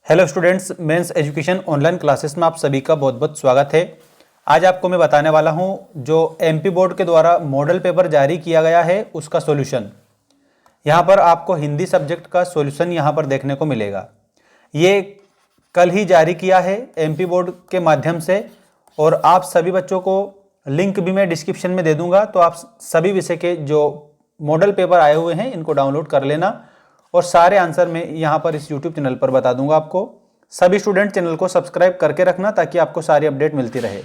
Hello students, mains education online classes में आप सभी का बहुत बहुत स्वागत है। आज आपको मैं बताने वाला हूं जो एमपी बोर्ड के द्वारा मॉडल पेपर जारी किया गया है उसका सॉल्यूशन। यहां पर आपको हिंदी सब्जेक्ट का सॉल्यूशन यहां पर देखने को मिलेगा। ये कल ही जारी किया है एमपी बोर्ड के माध्यम से और आप सभी बच्चों को लिंक भी मैं डिस्क्रिप्शन में दे दूंगा, तो आप सभी विषय के जो मॉडल पेपर आए हुए हैं इनको डाउनलोड कर लेना और सारे आंसर मैं यहाँ पर इस यूट्यूब चैनल पर बता दूंगा आपको। सभी स्टूडेंट चैनल को सब्सक्राइब करके रखना ताकि आपको सारी अपडेट मिलती रहे।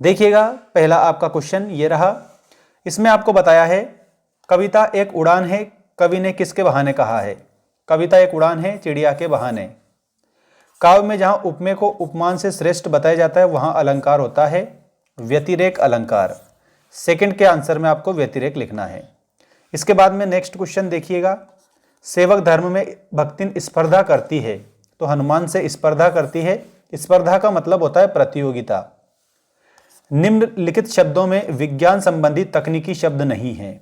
देखिएगा, पहला आपका क्वेश्चन ये रहा। इसमें आपको बताया है कविता एक उड़ान है, कवि ने किसके बहाने कहा है। कविता एक उड़ान है, चिड़िया के बहाने। काव्य में जहां उपमेय को उपमान से श्रेष्ठ बताया जाता है वहां अलंकार होता है व्यतिरेक अलंकार। सेकंड के आंसर में आपको व्यतिरेक लिखना है। इसके बाद में नेक्स्ट क्वेश्चन देखिएगा। सेवक धर्म में भक्तिन स्पर्धा करती है, तो हनुमान से स्पर्धा करती है। स्पर्धा का मतलब होता है प्रतियोगिता। निम्नलिखित शब्दों में विज्ञान संबंधी तकनीकी शब्द नहीं है,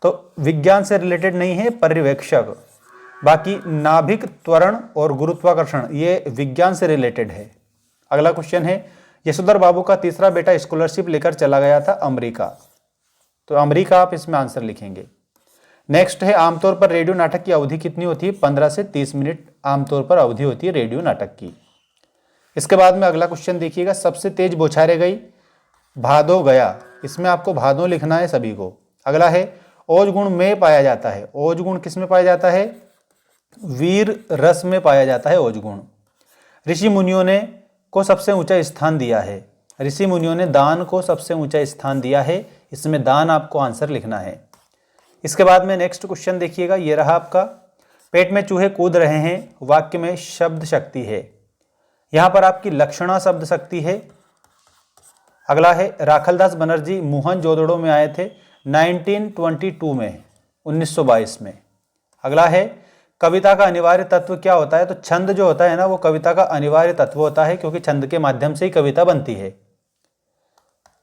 तो विज्ञान से रिलेटेड नहीं है पर्यवेक्षक। बाकी नाभिक त्वरण और गुरुत्वाकर्षण ये विज्ञान से रिलेटेड है। अगला क्वेश्चन है, यशोधर बाबू का तीसरा बेटा स्कॉलरशिप लेकर चला गया था अमेरिका, तो अमेरिका आप इसमें आंसर लिखेंगे। नेक्स्ट है, आमतौर पर रेडियो नाटक की अवधि कितनी होती है। 15 से 30 मिनट आमतौर पर अवधि होती है रेडियो नाटक की। इसके बाद में अगला क्वेश्चन देखिएगा। सबसे तेज बौछारे गई भादो गया, इसमें आपको भादो लिखना है सभी को। अगला है, ओज गुण में पाया जाता है। ओज गुण किस में पाया जाता है, वीर रस में पाया जाता है ओज गुण। ऋषि मुनियों ने को सबसे ऊंचा स्थान दिया है। ऋषि मुनियों ने दान को सबसे ऊंचा स्थान दिया है, इसमें दान आपको आंसर लिखना है। इसके बाद में नेक्स्ट क्वेश्चन देखिएगा, ये रहा आपका। पेट में चूहे कूद रहे हैं, वाक्य में शब्द शक्ति है। यहां पर आपकी लक्षणा शब्द शक्ति है। अगला है, राखलदास बनर्जी मोहनजोदड़ो में आए थे 1922 में, 1922 में। अगला है, कविता का अनिवार्य तत्व क्या होता है। तो छंद जो होता है ना वो कविता का अनिवार्य तत्व होता है, क्योंकि छंद के माध्यम से ही कविता बनती है।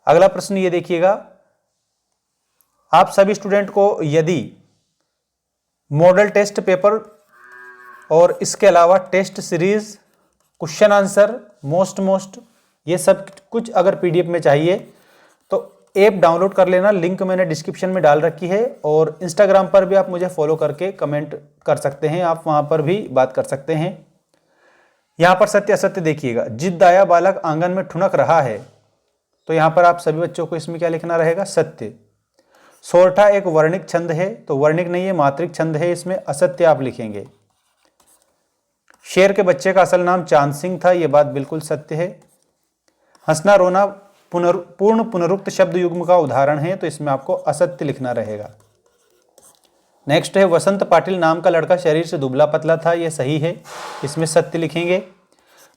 अगला प्रश्न ये देखिएगा, आप सभी स्टूडेंट को यदि मॉडल टेस्ट पेपर और इसके अलावा test series, question answer, most ये सब कुछ अगर पीडीएफ में चाहिए तो ऐप डाउनलोड कर लेना। लिंक मैंने डिस्क्रिप्शन में डाल रखी है और इंस्टाग्राम पर भी आप मुझे फॉलो करके कमेंट कर सकते हैं, आप वहां पर भी बात कर सकते हैं। यहां पर सत्य असत्य देखिएगा। जिद आया बालक आंगन में ठुनक रहा है, तो यहां पर आप सभी बच्चों को इसमें क्या लिखना रहेगा, सत्य। सोरठा एक वर्णिक छंद है, तो वर्णिक नहीं है मात्रिक छंद है, इसमें असत्य आप लिखेंगे। शेर के बच्चे का असल नाम चांद सिंह था, यह बात बिल्कुल सत्य है। हंसना रोना पूर्ण पुनरुक्त शब्द युग्म का उदाहरण है, तो इसमें आपको असत्य लिखना रहेगा। नेक्स्ट है, वसंत पाटिल नाम का लड़का शरीर से दुबला पतला था, यह सही है, इसमें सत्य लिखेंगे।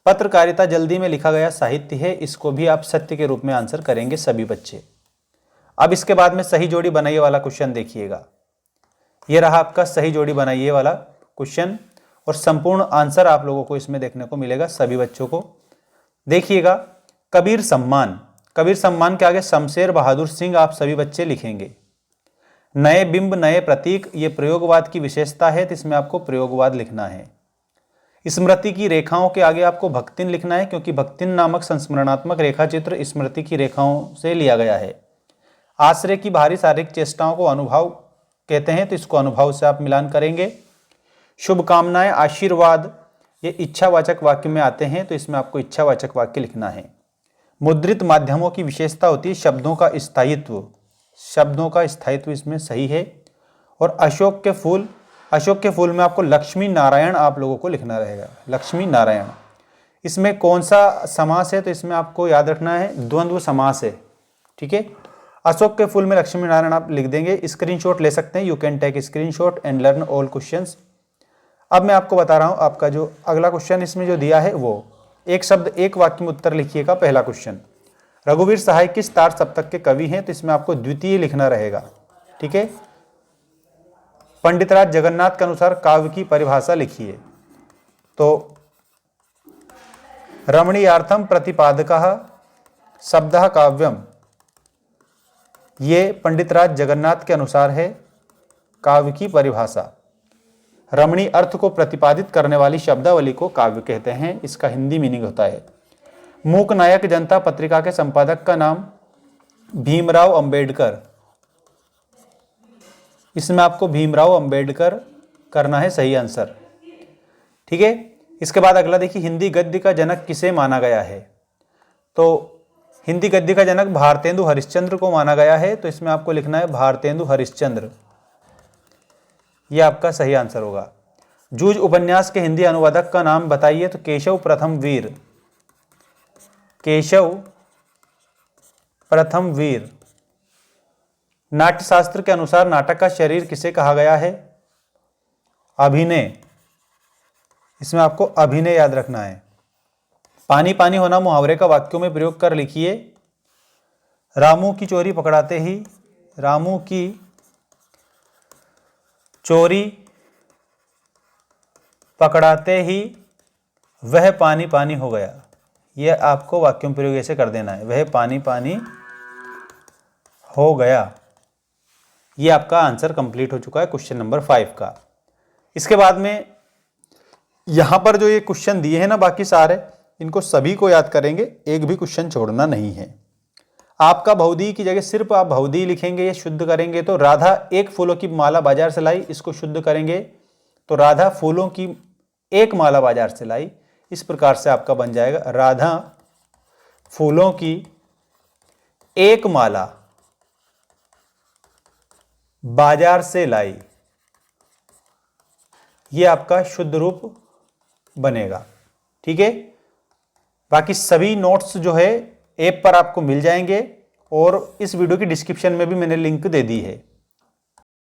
पत्रकारिता जल्दी में लिखा गया साहित्य है, इसको भी आप सत्य के रूप में आंसर करेंगे सभी बच्चे। अब इसके बाद में सही जोड़ी बनाइए वाला क्वेश्चन देखिएगा। यह रहा आपका सही जोड़ी बनाइए वाला क्वेश्चन और संपूर्ण आंसर आप लोगों को इसमें देखने को मिलेगा सभी बच्चों को। देखिएगा, कबीर सम्मान। कबीर सम्मान के आगे शमशेर बहादुर सिंह आप सभी बच्चे लिखेंगे। नए बिंब नए प्रतीक, ये प्रयोगवाद की विशेषता है, तो इसमें आपको प्रयोगवाद लिखना है। स्मृति की रेखाओं के आगे आपको भक्तिन लिखना है, क्योंकि भक्तिन नामक संस्मरणात्मक रेखा चित्र स्मृति की रेखाओं से लिया गया है। आश्रय की भारी शारीरिक चेष्टाओं को अनुभव कहते हैं, तो इसको अनुभव से आप मिलान करेंगे। शुभकामनाएं आशीर्वाद ये इच्छावाचक वाक्य में आते हैं, तो इसमें आपको इच्छावाचक वाक्य लिखना है। मुद्रित माध्यमों की विशेषता होती है शब्दों का स्थायित्व, शब्दों का स्थायित्व इसमें सही है। और अशोक के फूल में आपको लक्ष्मी नारायण आप लोगों को लिखना रहेगा, लक्ष्मी नारायण। इसमें कौन सा समास है, तो इसमें आपको याद रखना है द्वंद्व समास है, ठीक है। अशोक के फूल में लक्ष्मी नारायण आप लिख देंगे। स्क्रीनशॉट ले सकते हैं, you can take screenshot and learn all questions. अब मैं आपको बता रहा हूं, आपका जो अगला क्वेश्चन इसमें जो दिया है वो एक शब्द एक वाक्य में उत्तर लिखिएगा। पहला क्वेश्चन, रघुवीर सहाय किस तार सप्तक के कवि हैं, तो इसमें आपको द्वितीय लिखना रहेगा, ठीक है। पंडितराज जगन्नाथ के अनुसार काव्य की परिभाषा लिखिए, तो रमणीयार्थम प्रतिपादकः शब्दः काव्यम, ये पंडितराज जगन्नाथ के अनुसार है काव्य की परिभाषा। रमणी अर्थ को प्रतिपादित करने वाली शब्दावली को काव्य कहते हैं। इसका हिंदी मीनिंग होता है। मूक नायक जनता पत्रिका के संपादक का नाम भीमराव अंबेडकर। इसमें आपको भीमराव अंबेडकर करना है सही आंसर। ठीक है, इसके बाद अगला देखिए, हिंदी गद्य का जनक किसे माना गया है? तो हिंदी गद्य का जनक भारतेंदु हरिश्चंद्र को माना गया है। तो इसमें आपको लिखना है भारतेंदु हरिश्चंद्र, यह आपका सही आंसर होगा। जूझ उपन्यास के हिंदी अनुवादक का नाम बताइए। तो केशव प्रथम वीर, केशव प्रथम वीर। नाट्यशास्त्र के अनुसार नाटक का शरीर किसे कहा गया है? अभिनय। इसमें आपको अभिनय याद रखना है। पानी पानी होना मुहावरे का वाक्यों में प्रयोग कर लिखिए। रामू की चोरी पकड़ाते ही, रामू की चोरी पकड़ाते ही वह पानी पानी हो गया। यह आपको वाक्यों में प्रयोग ऐसे कर देना है, वह पानी पानी हो गया। यह आपका आंसर कंप्लीट हो चुका है क्वेश्चन नंबर 5 का। इसके बाद में यहां पर जो ये क्वेश्चन दिए हैं ना, बाकी सारे इनको सभी को याद करेंगे, एक भी क्वेश्चन छोड़ना नहीं है। आपका भौदी की जगह सिर्फ आप भौदी लिखेंगे या शुद्ध करेंगे। तो राधा एक फूलों की माला बाजार से लाई, इसको शुद्ध करेंगे तो राधा फूलों की एक माला बाजार से लाई। इस प्रकार से आपका बन जाएगा राधा फूलों की एक माला बाजार से लाई। यह आपका शुद्ध रूप बनेगा। ठीक है, बाकी सभी नोट्स जो है ऐप पर आपको मिल जाएंगे और इस वीडियो की डिस्क्रिप्शन में भी मैंने लिंक दे दी है।